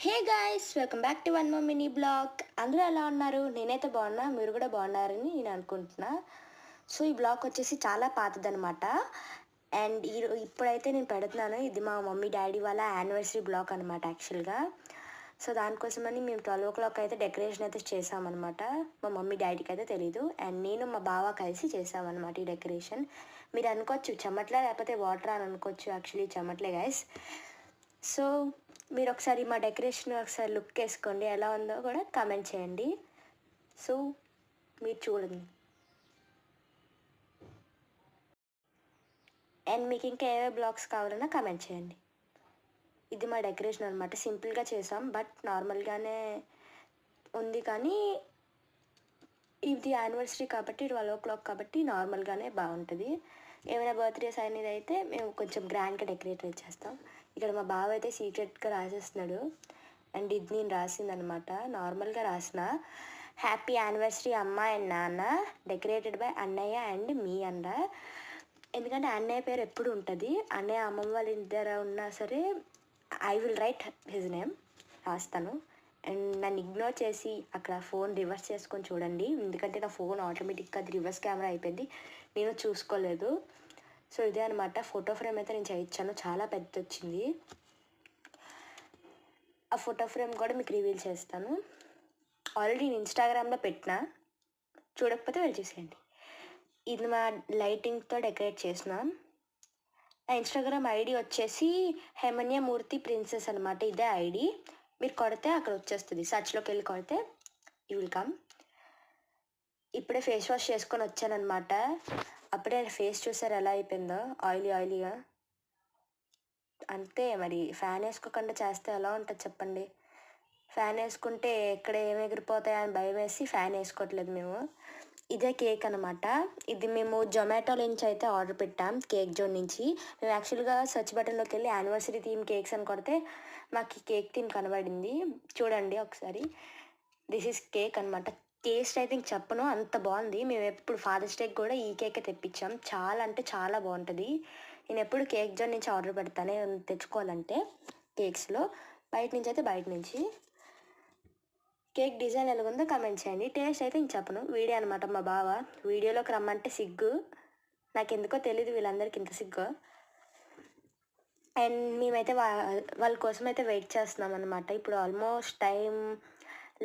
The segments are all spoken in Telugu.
Hey guys, welcome back to one more mini blog. అందరూ ఎలా ఉన్నారు? నేనైతే బాగున్నా, మీరు కూడా బాగున్నారని నేను అనుకుంటున్నా. సో ఈ బ్లాగ్ వచ్చేసి చాలా పాతదనమాట. అండ్ ఇప్పుడైతే నేను పెడుతున్నాను. ఇది మా మమ్మీ డాడీ వాళ్ళ యానివర్సరీ బ్లాగ్ అనమాట యాక్చువల్గా. సో దానికోసమని మేము 12 o'clock అయితే డెకరేషన్ అయితే చేసామన్నమాట. మా మమ్మీ డాడీకి అయితే తెలీదు, అండ్ నేను మా బావ కలిసి చేసామన్నమాట ఈ డెకరేషన్. మీరు అనుకోవచ్చు చెమట్లా లేకపోతే వాటర్ అని అనుకోవచ్చు, యాక్చువల్లీ చెమట్లే గైస్. సో మీరు ఒకసారి మా డెకరేషన్ ఒకసారి లుక్ వేసుకోండి, ఎలా ఉందో కూడా కామెంట్ చేయండి. సో మీరు చూడండి. అండ్ మీకు ఇంకా ఏవే బ్లాగ్స్ కావాలన్నా కామెంట్ చేయండి. ఇది మా డెకరేషన్ అనమాట. సింపుల్గా చేసాం, బట్ నార్మల్గానే ఉంది. కానీ ఇది యానివర్సరీ కాబట్టి 12 o'clock కాబట్టి నార్మల్గానే బాగుంటుంది. ఏమైనా బర్త్డేస్ అనేది అయితే మేము కొంచెం గ్రాండ్గా డెకరేట్ చేస్తాం. ఇక్కడ మా బావ అయితే సీక్రెట్గా రాసేస్తున్నాడు. అండ్ ఇది నేను రాసిందనమాట, నార్మల్గా రాసిన హ్యాపీ యానివర్సరీ అమ్మ అండ్ నాన్న, డెకరేటెడ్ బై అన్నయ్య అండ్ మీ అన్న. ఎందుకంటే అన్నయ్య పేరు ఎప్పుడు ఉంటుంది, అన్నయ్య అమ్మమ్మ వాళ్ళ దగ్గర ఉన్నా సరే I will write his name, రాస్తాను. అండ్ నన్ను ఇగ్నోర్ చేసి అక్కడ ఫోన్ రివర్స్ చేసుకొని చూడండి, ఎందుకంటే నా ఫోన్ ఆటోమేటిక్గా అది రివర్స్ కెమెరా అయిపోయింది, నేను చూసుకోలేదు. సో ఇదే అనమాట. ఫోటో ఫ్రేమ్ అయితే నేను చేయించాను, చాలా పెద్ద వచ్చింది. ఆ ఫోటో ఫ్రేమ్ కూడా మీకు రివీల్ చేస్తాను. ఆల్రెడీ నేను ఇన్స్టాగ్రామ్లో పెట్టిన, చూడకపోతే వెళ్ళి చూసేయండి. ఇది మా లైటింగ్తో డెకరేట్ చేసినాం. నా ఇన్స్టాగ్రామ్ ఐడి వచ్చేసి హేమన్యమూర్తి ప్రిన్సెస్ అనమాట, ఇదే ఐడి. మీరు కొడితే అక్కడ వచ్చేస్తుంది, సర్చ్లోకి వెళ్ళి కొడితే యూ విల్ కమ్. ఇప్పుడే ఫేస్ వాష్ చేసుకొని వచ్చానమాట. అప్పుడే ఫేస్ చూసారు ఎలా అయిపోయిందో, ఆయిలీగా. అంతే మరి, ఫ్యాన్ వేసుకోకుండా చేస్తే ఎలా ఉంటుంది చెప్పండి. ఫ్యాన్ వేసుకుంటే ఎక్కడ ఏమి ఎగిరిపోతాయని భయం వేసి ఫ్యాన్ వేసుకోవట్లేదు మేము. ఇదే కేక్ అనమాట. ఇది మేము జొమాటో నుంచి అయితే ఆర్డర్ పెట్టాం, కేక్ జోన్ నుంచి. మేము యాక్చువల్గా సర్చ్ బటన్లోకి వెళ్ళి యానివర్సరీ థీమ్ కేక్స్ అని కొడితే మాకు ఈ కేక్ థీమ్ కనబడింది. చూడండి ఒకసారి, దిస్ ఈస్ కేక్ అనమాట. టేస్ట్ అయితే ఇంక చెప్పను, అంత బాగుంది. మేము ఎప్పుడు ఫాదర్స్ డేకి కూడా ఈ కేకే తెప్పించాం, చాలా అంటే చాలా బాగుంటుంది. నేను ఎప్పుడు కేక్ జోన్ నుంచి ఆర్డర్ పెడతానే తెచ్చుకోవాలంటే కేక్స్లో. బయట నుంచి అయితే బయట నుంచి. కేక్ డిజైన్ ఎలాగుందో కమెంట్ చేయండి. టేస్ట్ అయితే ఇంక చెప్పను, వీడియో అనమాట. మా బావ వీడియోలోకి రమ్మంటే సిగ్గు, నాకెందుకో తెలీదు వీళ్ళందరికీ ఇంత సిగ్గు. అండ్ మేమైతే వాళ్ళ కోసం అయితే వెయిట్ చేస్తున్నాం అనమాట. ఇప్పుడు ఆల్మోస్ట్ టైం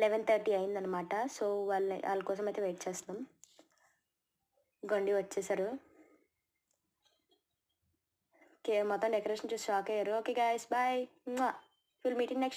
11:30 అయిందనమాట. సో వాళ్ళ కోసం అయితే వెయిట్ చేస్తున్నాం. గొండి వచ్చేసారు. మొత్తం డెకరేషన్ చూసి షాక్ అయ్యారు. Okay guys, bye. Will meeting next.